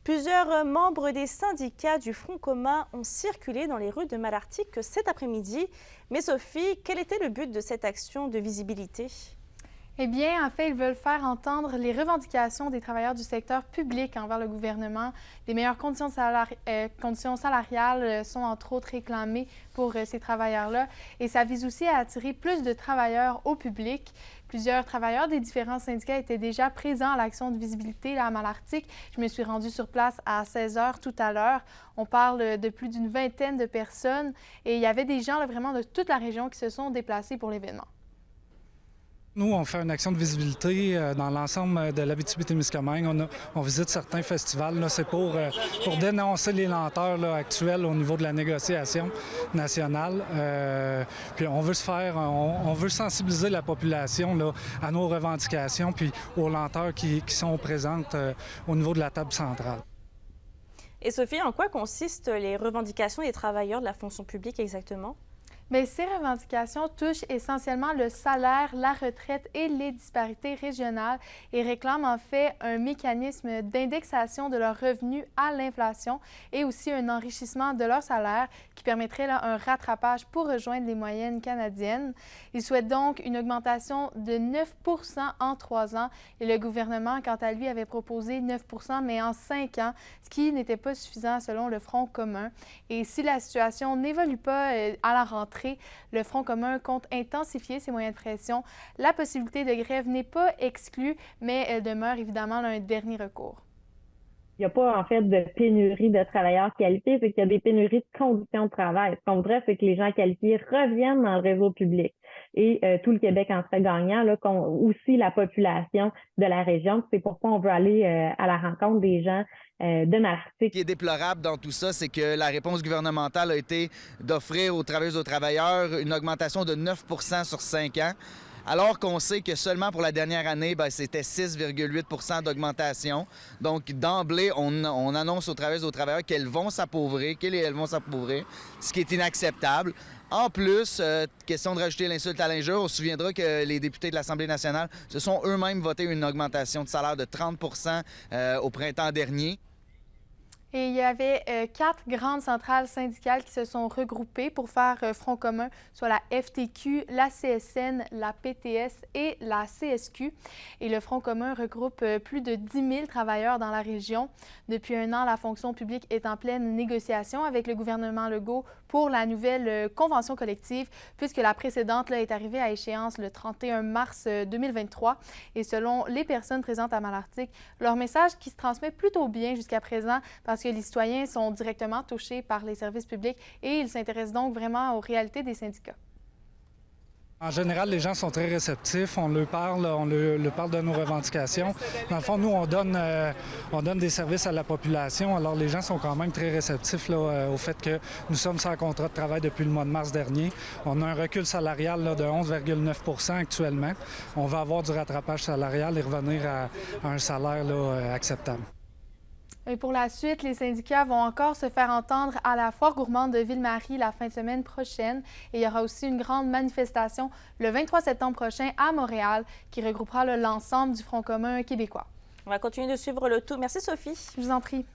Plusieurs membres des syndicats du Front commun ont circulé dans les rues de Malartic cet après-midi. Mais Sophie, quel était le but de cette action de visibilité? Eh bien, en fait, ils veulent faire entendre les revendications des travailleurs du secteur public envers le gouvernement. Les meilleures conditions salariales sont entre autres réclamées pour ces travailleurs-là. Et ça vise aussi à attirer plus de travailleurs au public. Plusieurs travailleurs des différents syndicats étaient déjà présents à l'action de visibilité là, à Malartic. Je me suis rendue sur place à 16 heures tout à l'heure. On parle de plus d'une vingtaine de personnes et il y avait des gens là, vraiment de toute la région qui se sont déplacés pour l'événement. Nous, on fait une action de visibilité dans l'ensemble de l'Abitibi-Témiscamingue. On visite certains festivals. C'est pour dénoncer les lenteurs là, actuelles au niveau de la négociation nationale. Puis on veut sensibiliser la population là, à nos revendications puis aux lenteurs qui sont présentes au niveau de la table centrale. Et Sophie, en quoi consistent les revendications des travailleurs de la fonction publique exactement? Bien, ces revendications touchent essentiellement le salaire, la retraite et les disparités régionales et réclament en fait un mécanisme d'indexation de leurs revenus à l'inflation et aussi un enrichissement de leur salaire qui permettrait là, un rattrapage pour rejoindre les moyennes canadiennes. Ils souhaitent donc une augmentation de 9 en 3 ans et le gouvernement, quant à lui, avait proposé 9 mais en 5 ans, ce qui n'était pas suffisant selon le Front commun. Et si la situation n'évolue pas à la rentrée, le Front commun compte intensifier ses moyens de pression. La possibilité de grève n'est pas exclue, mais elle demeure évidemment un dernier recours. Il n'y a pas, en fait, de pénurie de travailleurs qualifiés, c'est qu'il y a des pénuries de conditions de travail. Ce qu'on voudrait, c'est que les gens qualifiés reviennent dans le réseau public. Et tout le Québec en serait gagnant, là, aussi la population de la région. C'est pourquoi on veut aller à la rencontre des gens de Malartic. Ce qui est déplorable dans tout ça, c'est que la réponse gouvernementale a été d'offrir aux travailleuses et aux travailleurs une augmentation de 9 sur 5 ans. Alors qu'on sait que seulement pour la dernière année, c'était 6,8 d'augmentation. Donc, d'emblée, on annonce aux travailleuses et aux travailleurs qu'elles vont s'appauvrir, ce qui est inacceptable. En plus, question de rajouter l'insulte à l'injure, on se souviendra que les députés de l'Assemblée nationale se sont eux-mêmes voté une augmentation de salaire de 30 au printemps dernier. Et il y avait 4 grandes centrales syndicales qui se sont regroupées pour faire front commun, soit la FTQ, la CSN, la PTS et la CSQ. Et le Front commun regroupe plus de 10 000 travailleurs dans la région. Depuis 1 an, la fonction publique est en pleine négociation avec le gouvernement Legault pour la nouvelle convention collective, puisque la précédente là, est arrivée à échéance le 31 mars 2023. Et selon les personnes présentes à Malartic, leur message qui se transmet plutôt bien jusqu'à présent, parce que les citoyens sont directement touchés par les services publics et ils s'intéressent donc vraiment aux réalités des syndicats. En général, les gens sont très réceptifs. On leur parle de nos revendications. Dans le fond, nous, on donne des services à la population. Alors, les gens sont quand même très réceptifs là, au fait que nous sommes sans contrat de travail depuis le mois de mars dernier. On a un recul salarial là, de 11,9 actuellement. On va avoir du rattrapage salarial et revenir à un salaire là, acceptable. Et pour la suite, les syndicats vont encore se faire entendre à la Foire gourmande de Ville-Marie la fin de semaine prochaine. Et il y aura aussi une grande manifestation le 23 septembre prochain à Montréal qui regroupera l'ensemble du Front commun québécois. On va continuer de suivre le tout. Merci Sophie. Je vous en prie.